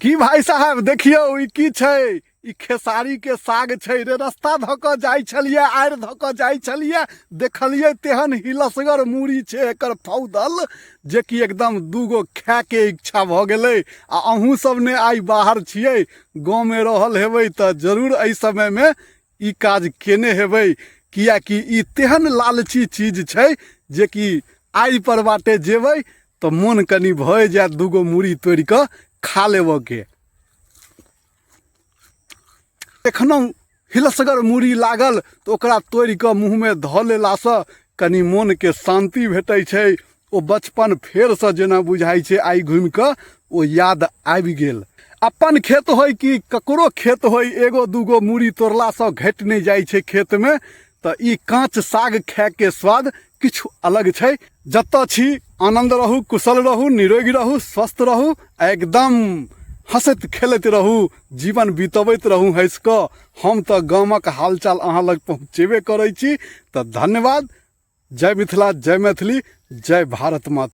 की भाई साहब देखियो ई की छै, ई खेसारी के साग छै रे। रास्ता धक जाई छलिए, आर धक जाई छलिए, देखलिए तेहन हिलसगर मूड़ी छै एकर फौदल जे कि एकदम दूगो खाए के इच्छा भ गेलै। आ अहूँ सब ने आई बाहर छियै, गाँव में रहल हेबै त जरूर एहि समय में ई काज केने हेबै, कियाकि ई तेहन लालची चीज छै जे कि आई पर बाटे जेबै तो मन कनी भए जायत दूगो मूड़ी तोड़ के खा लेब के। एखनों हिलसगर मूड़ी लागल तो ओकरा तोड़ के मुँह में धऽ लेलासँ कनी मन के शांति भेटै छै। ओ बचपन फेर से जेना बुझाई छै आई घूम के ओ याद आबि गेल। अपन खेत होय कि ककरो खेत होय, एगो दूगो मूड़ी तोड़ला से घटि नहीं जाय छै खेत में। तो ई कांच साग खाय के स्वाद किछु अलग छै। जतऽ छी आनंद रहू, कुशल रहू, निरोगी रहू, स्वस्थ रहू, एकदम हंसैत खेलैत रहू, जीवन बितबैत रहू हंस कऽ। हम तो गामक हालचाल अहाँ लग पहुँचेबे करै छी। तो धन्यवाद। जय मिथिला, जय मैथिली, जय भारत माता।